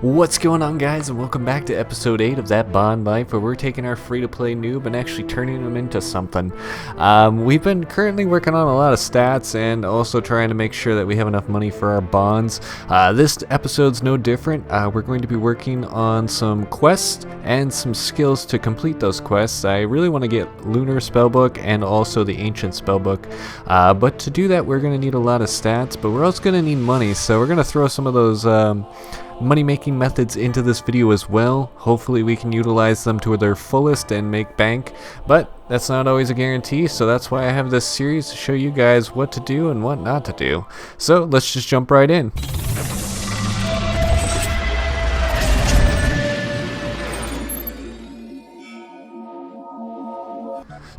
What's going on, guys, and welcome back to episode 8 of That Bond Life, where we're taking our free-to-play noob and actually turning them into something. We've been currently working on a lot of stats and also trying to make sure that we have enough money for our bonds. This episode's no different. We're going to be working on some quests and some skills to complete those quests. I really want to get Lunar Spellbook and also the Ancient Spellbook, but to do that we're going to need a lot of stats, but we're also going to need money, so we're going to throw some of those money-making methods into this video as well. Hopefully we can utilize them to their fullest and make bank, but that's not always a guarantee, so that's why I have this series to show you guys what to do and what not to do. So let's just jump right in.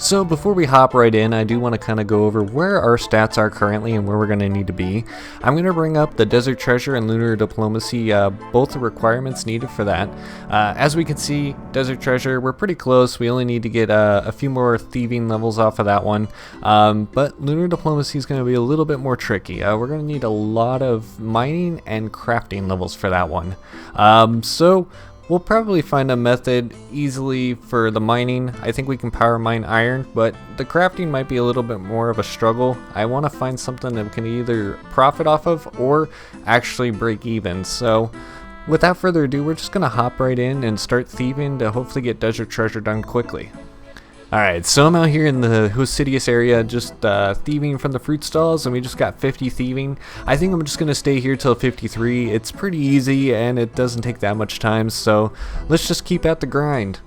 So before we hop right in, I do want to kind of go over where our stats are currently and where we're going to need to be. I'm going to bring up the Desert Treasure and Lunar Diplomacy, both the requirements needed for that. As we can see, Desert Treasure, we're pretty close. We only need to get a few more thieving levels off of that one. But Lunar Diplomacy is going to be a little bit more tricky. We're going to need a lot of mining and crafting levels for that one. So we'll probably find a method easily for the mining. I think we can power mine iron, but the crafting might be a little bit more of a struggle. I want to find something that we can either profit off of or actually break even. So without further ado, we're just going to hop right in and start thieving to hopefully get Desert Treasure done quickly. Alright, so I'm out here in the Hosidius area just thieving from the fruit stalls, and we just got 50 thieving. I think I'm just going to stay here till 53. It's pretty easy and it doesn't take that much time, so let's just keep at the grind.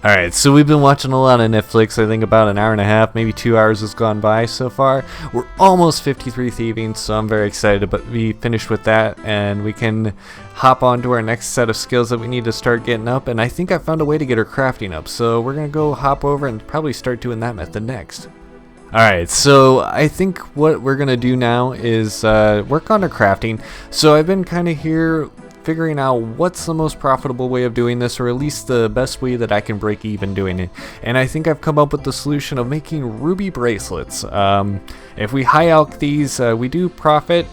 Alright, so we've been watching a lot of Netflix. I think about an hour and a half, maybe 2 hours has gone by so far. We're almost 53 thieving, so I'm very excited to be finished with that, and we can hop on to our next set of skills that we need to start getting up. And I think I found a way to get our crafting up, so we're going to go hop over and probably start doing that method next. Alright, so I think what we're going to do now is work on our crafting. So I've been kind of here figuring out what's the most profitable way of doing this, or at least the best way that I can break even doing it. And I think I've come up with the solution of making ruby bracelets. If we high alch these, we do profit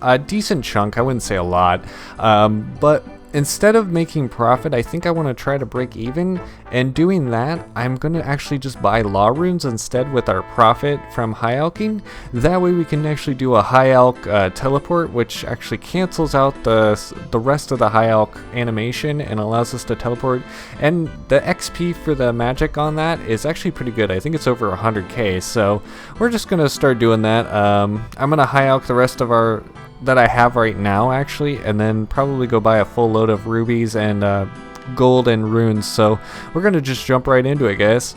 a decent chunk. I wouldn't say a lot, but instead of making profit, I think I want to try to break even, and doing that, I'm going to actually just buy law runes instead with our profit from high alching. That way we can actually do a high alch teleport, which actually cancels out the rest of the high alch animation and allows us to teleport. And the XP for the magic on that is actually pretty good. I think it's over 100k, so we're just going to start doing that. I'm going to high alch the rest of our that I have right now, actually, and then probably go buy a full load of rubies and gold and runes. So we're gonna just jump right into it, guys.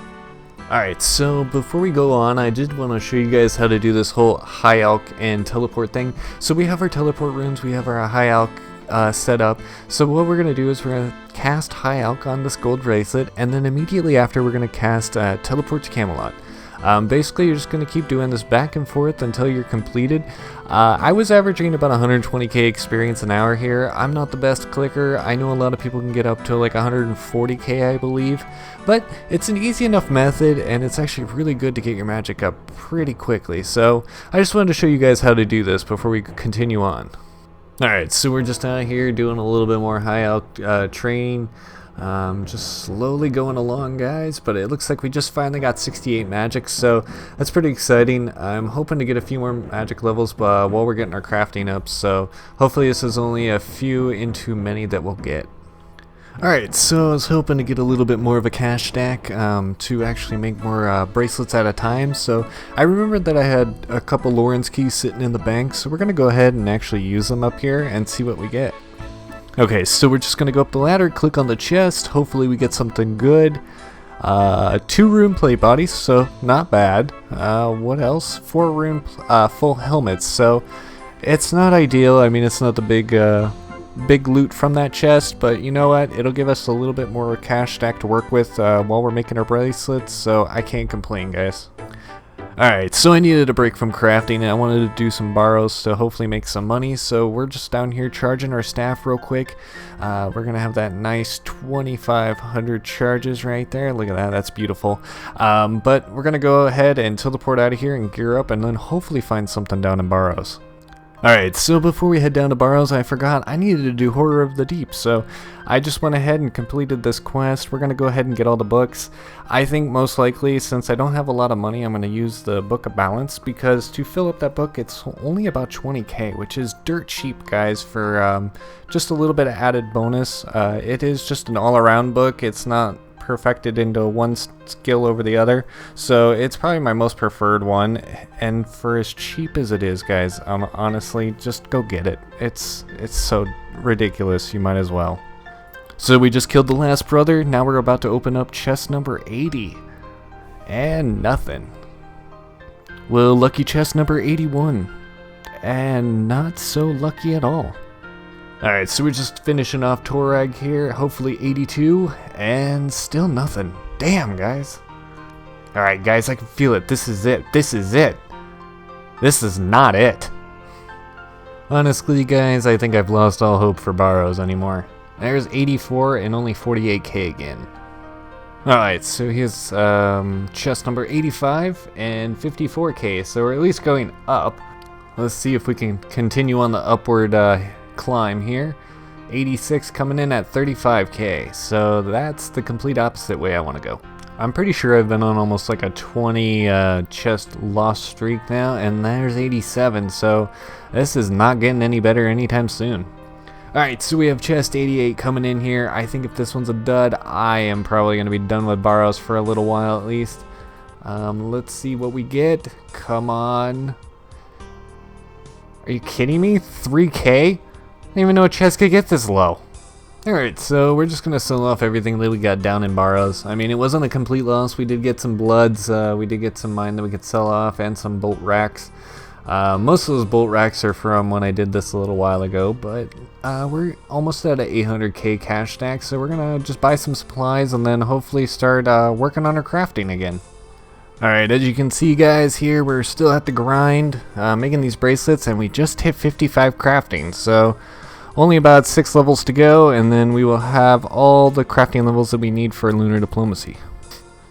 Alright, so before we go on, I did want to show you guys how to do this whole high alch and teleport thing. So we have our teleport runes, we have our high alch set up. So what we're gonna do is we're gonna cast high alch on this gold bracelet, and then immediately after we're gonna cast teleport to Camelot. Basically, you're just going to keep doing this back and forth until you're completed. I was averaging about 120k experience an hour here. I'm not the best clicker. I know a lot of people can get up to like 140k, I believe. But it's an easy enough method, and it's actually really good to get your magic up pretty quickly. So I just wanted to show you guys how to do this before we continue on. Alright, so we're just out here doing a little bit more high alch training. Just slowly going along, guys, but it looks like we just finally got 68 magic, so that's pretty exciting. I'm hoping to get a few more magic levels while we're getting our crafting up, so hopefully this is only a few into many that we'll get. Alright, so I was hoping to get a little bit more of a cash stack to actually make more bracelets at a time. So I remembered that I had a couple Lawrence keys sitting in the bank, so we're going to go ahead and actually use them up here and see what we get. Okay, so we're just going to go up the ladder, click on the chest, hopefully we get something good. 2 rune plate bodies, so not bad. What else? 4 rune full helmets, so it's not ideal. I mean, it's not the big loot from that chest, but you know what? It'll give us a little bit more cash stack to work with while we're making our bracelets, so I can't complain, guys. Alright, so I needed a break from crafting and I wanted to do some borrows to hopefully make some money, so we're just down here charging our staff real quick. We're gonna have that nice 2,500 charges right there. Look at that, that's beautiful. But we're gonna go ahead and teleport out of here and gear up and then hopefully find something down in borrows. Alright, so before we head down to Barrows, I forgot I needed to do Horror of the Deep, so I just went ahead and completed this quest. We're going to go ahead and get all the books. I think most likely, since I don't have a lot of money, I'm going to use the Book of Balance, because to fill up that book, it's only about 20k, which is dirt cheap, guys, for just a little bit of added bonus. It is just an all-around book. It's not perfected into one skill over the other, so it's probably my most preferred one, and for as cheap as it is, guys, honestly, just go get it. It's so ridiculous, you might as well. So we just killed the last brother. Now we're about to open up chest number 80, and nothing. Well, lucky chest number 81, and not so lucky at all. Alright, so we're just finishing off Torag here, hopefully 82, and still nothing. Damn, guys. Alright, guys, I can feel it. This is it. This is it. This is not it. Honestly, guys, I think I've lost all hope for Barrows anymore. There's 84 and only 48k again. Alright, so here's chest number 85 and 54k, so we're at least going up. Let's see if we can continue on the upward climb here. 86 coming in at 35k, so that's the complete opposite way I want to go. I'm pretty sure I've been on almost like a 20 chest loss streak now, and there's 87, so this is not getting any better anytime soon. Alright, so we have chest 88 coming in here. I think if this one's a dud, I am probably going to be done with Barrows for a little while at least. Let's see what we get. Come on. Are you kidding me? 3k? I didn't even know a chest could get this low. Alright, so we're just going to sell off everything that we got down in Barrows. I mean, it wasn't a complete loss. We did get some bloods. We did get some mine that we could sell off, and some bolt racks. Most of those bolt racks are from when I did this a little while ago, but we're almost at a 800k cash stack, so we're going to just buy some supplies and then hopefully start working on our crafting again. Alright, as you can see, guys, here we're still at the grind, making these bracelets, and we just hit 55 crafting, so only about 6 levels to go, and then we will have all the crafting levels that we need for lunar diplomacy.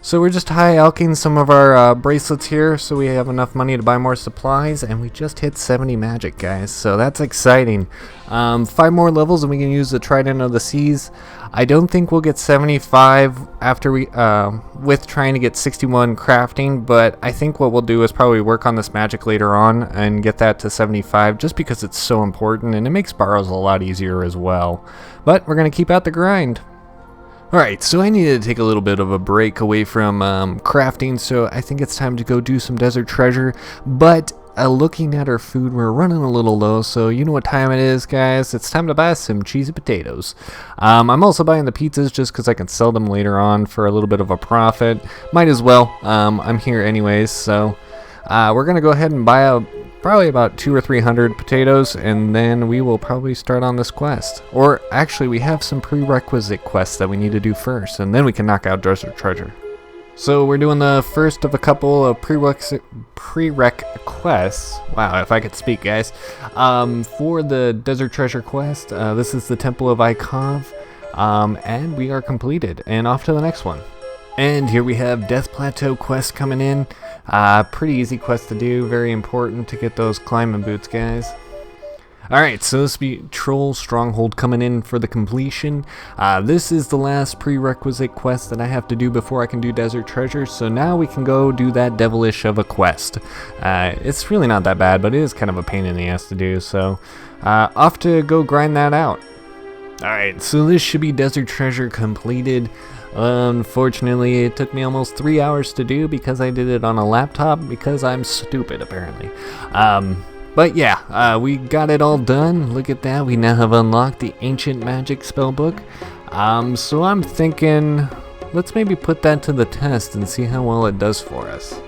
So we're just high alking some of our bracelets here, so we have enough money to buy more supplies, and we just hit 70 magic, guys, so that's exciting. 5 more levels and we can use the Trident of the Seas. I don't think we'll get 75 after we with trying to get 61 crafting, but I think what we'll do is probably work on this magic later on and get that to 75, just because it's so important and it makes Barrows a lot easier as well. But we're going to keep out the grind. Alright, so I needed to take a little bit of a break away from crafting, so I think it's time to go do some desert treasure, but looking at our food, we're running a little low, so you know what time it is, guys. It's time to buy some cheesy potatoes. I'm also buying the pizzas just because I can sell them later on for a little bit of a profit. Might as well. I'm here anyways, so we're going to go ahead and buy probably about 200 or 300 potatoes, and then we will probably start on this quest. Or actually, we have some prerequisite quests that we need to do first, and then we can knock out desert treasure. So we're doing the first of a couple of prereq quests. Wow, if I could speak, guys. For the desert treasure quest, this is the Temple of Ikov, and we are completed, and off to the next one. And here we have Death Plateau quest coming in. Pretty easy quest to do, very important to get those climbing boots, guys. Alright, so this will be Troll Stronghold coming in for the completion. This is the last prerequisite quest that I have to do before I can do Desert Treasure, so now we can go do that devilish of a quest. It's really not that bad, but it is kind of a pain in the ass to do, so off to go grind that out. Alright, so this should be Desert Treasure completed. Unfortunately, it took me almost 3 hours to do because I did it on a laptop because I'm stupid, apparently. But yeah, we got it all done. Look at that. We now have unlocked the Ancient Magic spellbook. So I'm thinking, let's maybe put that to the test and see how well it does for us.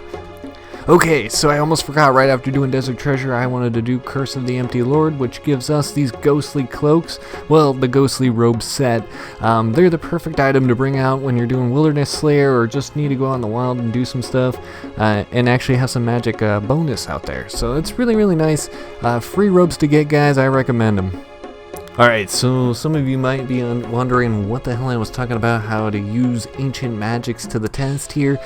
Okay, so I almost forgot, right after doing Desert Treasure, I wanted to do Curse of the Empty Lord, which gives us these ghostly cloaks. Well, the ghostly robe set. They're the perfect item to bring out when you're doing Wilderness Slayer or just need to go out in the wild and do some stuff and actually have some magic bonus out there. So it's really, really nice. Free robes to get, guys. I recommend them. Alright, so some of you might be wondering what the hell I was talking about, how to use ancient magics to the test here.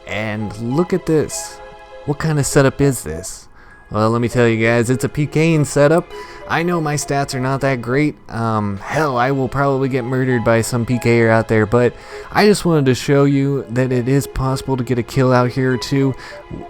And look at this. What kind of setup is this? Well, let me tell you guys, it's a PKing setup. I know my stats are not that great. Hell, I will probably get murdered by some PKer out there, but I just wanted to show you that it is possible to get a kill out here too.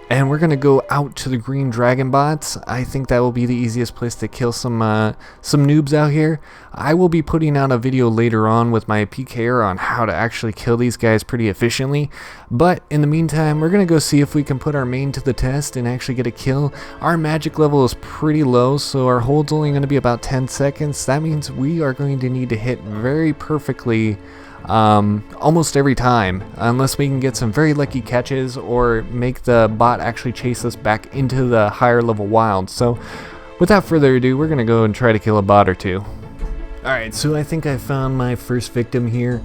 And we're gonna go out to the green dragon bots. I think that will be the easiest place to kill some noobs out here. I will be putting out a video later on with my PKer on how to actually kill these guys pretty efficiently. But in the meantime, we're gonna go see if we can put our main to the test and actually get a kill. Our magic level is pretty low, so our hold's only going to be about 10 seconds. That means we are going to need to hit very perfectly almost every time, unless we can get some very lucky catches or make the bot actually chase us back into the higher level wild. So without further ado, we're going to go and try to kill a bot or two. Alright, so I think I found my first victim here.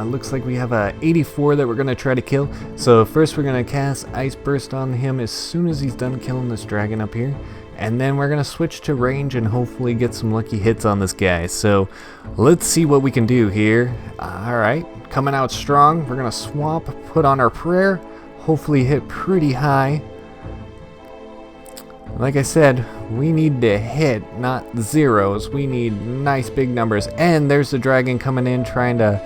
Looks like we have a 84 that we're going to try to kill. So first we're going to cast Ice Burst on him as soon as he's done killing this dragon up here. And then we're going to switch to range and hopefully get some lucky hits on this guy. So let's see what we can do here. Alright, coming out strong. We're going to swap, put on our prayer. Hopefully hit pretty high. Like I said, we need to hit, not zeros. We need nice big numbers. And there's the dragon coming in trying to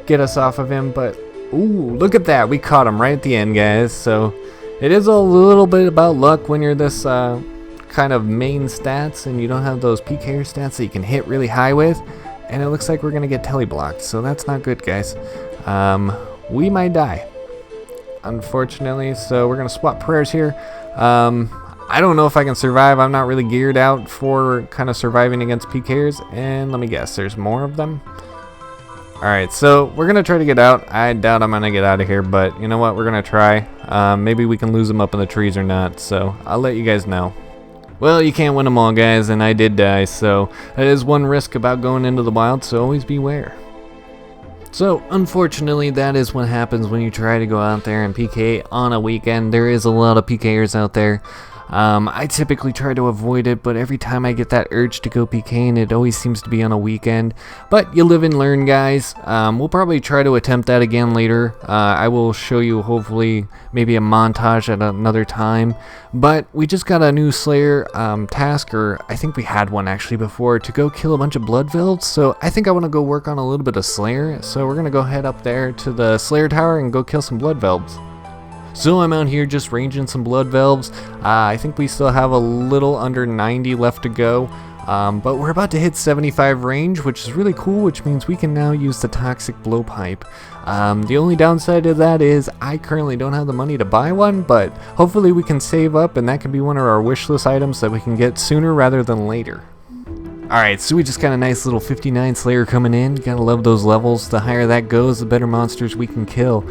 get us off of him. But, ooh, look at that. We caught him right at the end, guys. So it is a little bit about luck when you're this kind of main stats and you don't have those PKer stats that you can hit really high with. And it looks like we're going to get teleblocked. So that's not good, guys. We might die, unfortunately. So we're going to swap prayers here. I don't know if I can survive. I'm not really geared out for kind of surviving against PKers. And let me guess, there's more of them. Alright, so we're going to try to get out. I doubt I'm going to get out of here, but you know what? We're going to try. Maybe we can lose them up in the trees or not. So I'll let you guys know. Well, you can't win them all, guys, and I did die. So that is one risk about going into the wild, so always beware. So, unfortunately, that is what happens when you try to go out there and PK on a weekend. There is a lot of PKers out there. I typically try to avoid it, but every time I get that urge to go PKing, it always seems to be on a weekend. But you live and learn, guys. We'll probably try to attempt that again later. I will show you, hopefully, maybe a montage at another time. But we just got a new Slayer task, or I think we had one actually before, to go kill a bunch of blood velds. So I think I want to go work on a little bit of Slayer. So we're going to go head up there to the Slayer tower and go kill some blood velds. So I'm out here just ranging some blood velds. I think we still have a little under 90 left to go. But we're about to hit 75 range, which is really cool, which means we can now use the toxic blowpipe. The only downside to that is I currently don't have the money to buy one, but hopefully we can save up and that can be one of our wish list items that we can get sooner rather than later. Alright, so we just got a nice little 59 Slayer coming in. Gotta love those levels. The higher that goes, the better monsters we can kill.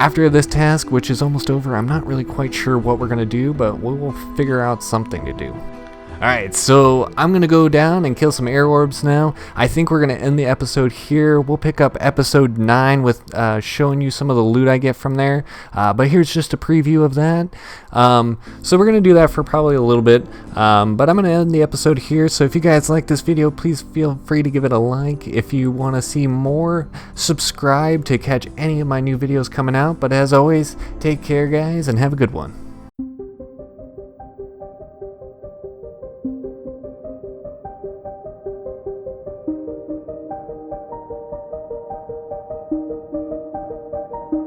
After this task, which is almost over, I'm not really quite sure what we're going to do, but we will figure out something to do. Alright, so I'm going to go down and kill some air orbs now. I think we're going to end the episode here. We'll pick up episode 9 with showing you some of the loot I get from there. But here's just a preview of that. So we're going to do that for probably a little bit. But I'm going to end the episode here. So if you guys like this video, please feel free to give it a like. If you want to see more, subscribe to catch any of my new videos coming out. But as always, take care, guys, and have a good one.